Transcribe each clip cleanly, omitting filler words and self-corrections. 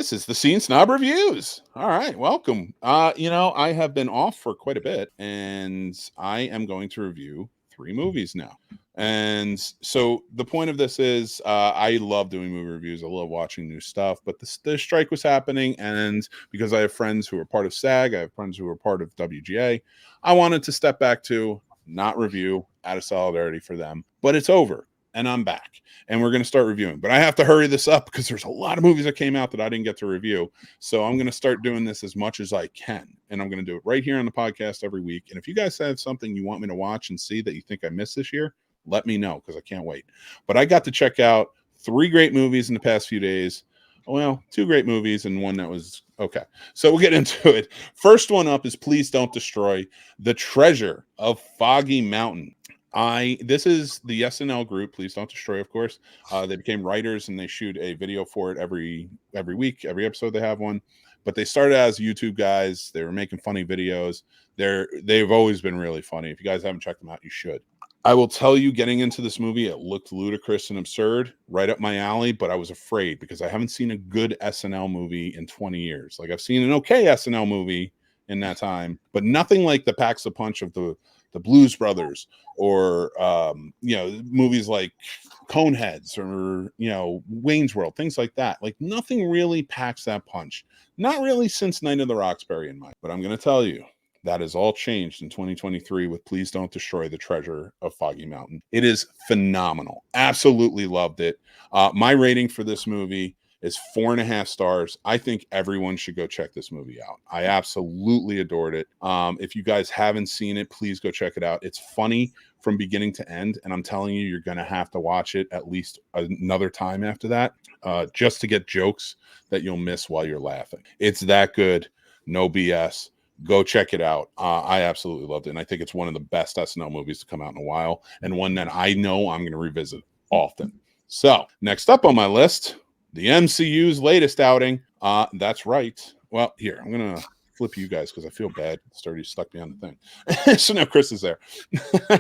This is the Scene Snob Reviews. All right, welcome. I have been off for quite a bit, and I am going to review 3 movies now. And so the point of this is, I love doing movie reviews. I love watching new stuff, but the strike was happening, and because I have friends who are part of SAG, I have friends who are part of WGA. I wanted to step back to not review out of solidarity for them, but it's over, and I'm back and we're going to start reviewing. But I have to hurry this up because there's a lot of movies that came out that I didn't get to review. So I'm going to start doing this as much as I can. And I'm going to do it right here on the podcast every week. And if you guys have something you want me to watch and see that you think I missed this year, let me know because I can't wait. But I got to check out 3 great movies in the past few days. Well, 2 great movies and one that was okay. So we'll get into it. First one up is Please Don't Destroy the Treasure of Foggy Mountain. This is the SNL group, Please Don't Destroy, of course. They became writers and they shoot a video for it every week, every episode they have one. But they started as YouTube guys. They were making funny videos. They've always been really funny. If you guys haven't checked them out, you should. I will tell you, getting into this movie, it looked ludicrous and absurd, right up my alley, but I was afraid because I haven't seen a good SNL movie in 20 years. Like, I've seen an okay SNL movie in that time, but nothing like the packs a punch of the Blues Brothers or movies like Coneheads or Wayne's World, things like that. Like, nothing really packs that punch. Not really since Night of the Roxbury in mind. But I'm going to tell you, that has all changed in 2023 with Please Don't Destroy the Treasure of Foggy Mountain. It is phenomenal. Absolutely loved it. My rating for this movie is 4.5 stars. I think everyone should go check this movie out. I absolutely adored it. If you guys haven't seen it, please go check it out. It's funny from beginning to end, and I'm telling you, you're going to have to watch it at least another time after that, just to get jokes that you'll miss while you're laughing. It's that good. No BS. Go check it out. I absolutely loved it, and I think it's one of the best SNL movies to come out in a while, and one that I know I'm going to revisit often. So, next up on my list, the MCU's latest outing. That's right. Well, here, I'm going to flip you guys because I feel bad. Sturdy stuck me on the thing. So now Chris is there.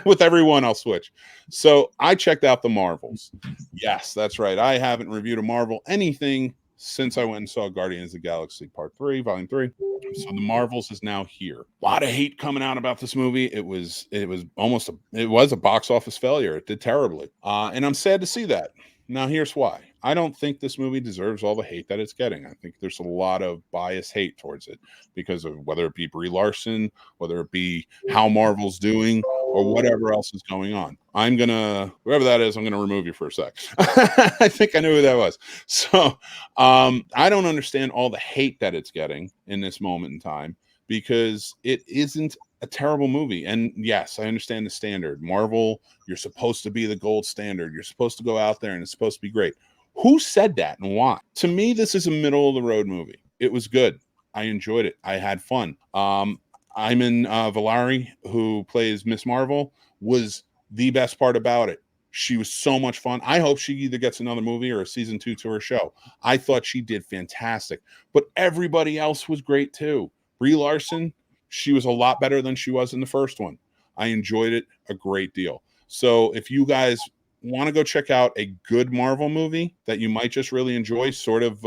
With everyone, I'll switch. So I checked out the Marvels. Yes, that's right. I haven't reviewed a Marvel anything since I went and saw Guardians of the Galaxy Part 3, Volume 3. So the Marvels is now here. A lot of hate coming out about this movie. It was a box office failure. It did terribly. And I'm sad to see that. Now, here's why. I don't think this movie deserves all the hate that it's getting. I think there's a lot of biased hate towards it because of whether it be Brie Larson, whether it be how Marvel's doing, or whatever else is going on. Whoever that is, I'm going to remove you for a sec. I think I knew who that was. So I don't understand all the hate that it's getting in this moment in time because it isn't a terrible movie. And yes, I understand the standard. Marvel, you're supposed to be the gold standard. You're supposed to go out there and it's supposed to be great. Who said that and why? To me, this is a middle of the road movie. It was good. I enjoyed it. I had fun. Iman Vellani, who plays Miss Marvel, was the best part about it. She was so much fun. I hope she either gets another movie or a season 2 to her show. I thought she did fantastic. But everybody else was great too. Brie Larson, she was a lot better than she was in the first one. I enjoyed it a great deal. So if you guys want to go check out a good Marvel movie that you might just really enjoy, sort of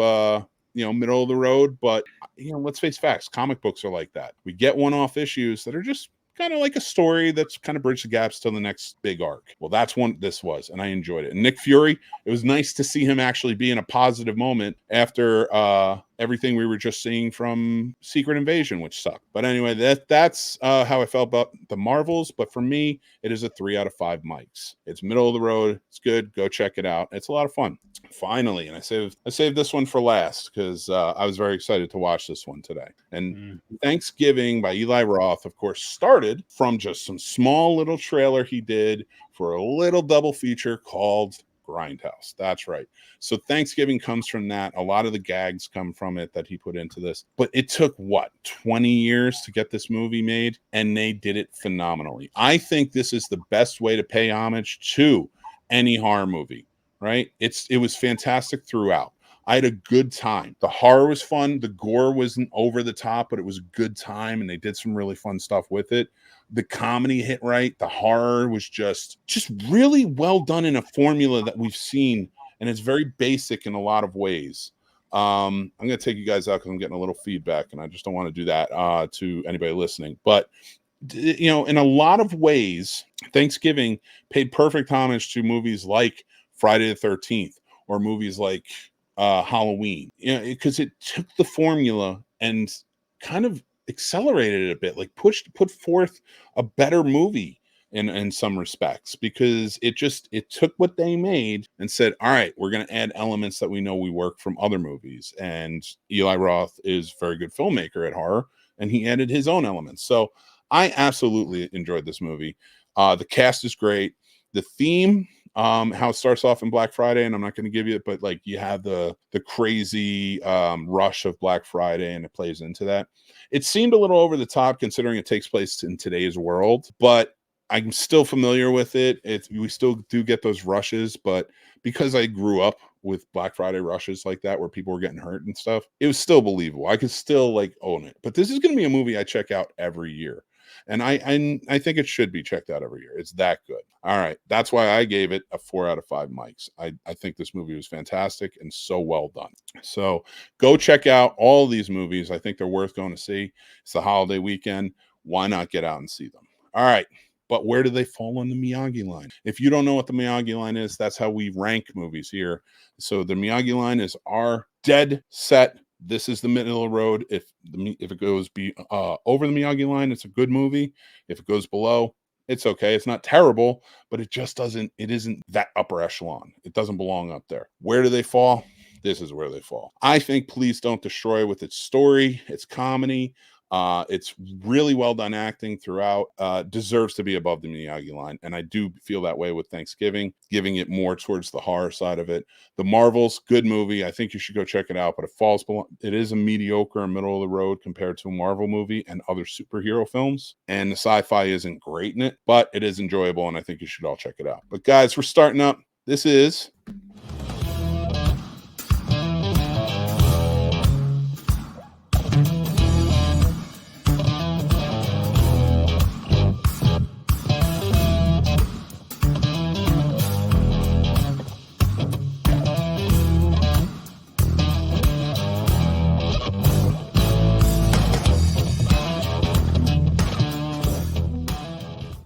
middle of the road, but let's face facts, comic books are like that. We get one-off issues that are just kind of like a story that's kind of bridged the gaps to the next big arc. Well, that's what this was, and I enjoyed it. And Nick Fury, it was nice to see him actually be in a positive moment after everything we were just seeing from Secret Invasion, which sucked. But anyway, that's how I felt about the Marvels. But for me, it is a 3 out of 5 mics. It's middle of the road. It's good. Go check it out. It's a lot of fun. Finally, and I saved this one for last because I was very excited to watch this one today. And Thanksgiving by Eli Roth, of course, started from just some small little trailer he did for a little double feature called Grindhouse. That's right. So Thanksgiving comes from that. A lot of the gags come from it that he put into this. But it took 20 years to get this movie made, and they did it phenomenally. I think this is the best way to pay homage to any horror movie, right? It was fantastic throughout. I had a good time. The horror was fun. The gore wasn't over the top, but it was a good time, and they did some really fun stuff with it. The comedy hit right. The horror was just really well done in a formula that we've seen, and it's very basic in a lot of ways. I'm going to take you guys out because I'm getting a little feedback, and I just don't want to do that to anybody listening. But in a lot of ways, Thanksgiving paid perfect homage to movies like Friday the 13th or movies like Halloween, because it took the formula and kind of accelerated it a bit, like put forth a better movie in some respects, because it took what they made and said, all right, we're going to add elements that we know we work from other movies. And Eli Roth is a very good filmmaker at horror, and he added his own elements. So I absolutely enjoyed this movie. The cast is great. The theme, how it starts off in Black Friday, and I'm not going to give you it, but like you have the crazy rush of Black Friday, and it plays into that. It seemed a little over the top considering it takes place in today's world, but I'm still familiar with it. We still do get those rushes, but because I grew up with Black Friday rushes like that where people were getting hurt and stuff, it was still believable. I could still like own it. But this is going to be a movie I check out every year. And I think it should be checked out every year. It's that good. All right. That's why I gave it a 4 out of 5 mics. I think this movie was fantastic and so well done. So go check out all these movies. I think they're worth going to see. It's the holiday weekend. Why not get out and see them? All right. But where do they fall on the Miyagi line? If you don't know what the Miyagi line is, that's how we rank movies here. So the Miyagi line is our dead set. This is the middle of the road. If it goes over the Miyagi line, it's a good movie. If it goes below, it's okay. It's not terrible, but it just doesn't. It isn't that upper echelon. It doesn't belong up there. Where do they fall? This is where they fall. I think Please Don't Destroy, with its story, its comedy, it's really well done acting throughout, deserves to be above the Miyagi line. And I do feel that way with Thanksgiving, giving it more towards the horror side of it. The Marvels, good movie. I think you should go check it out, but it is a mediocre and middle of the road compared to a Marvel movie and other superhero films. And the sci-fi isn't great in it, but it is enjoyable. And I think you should all check it out. But guys, we're starting up. This is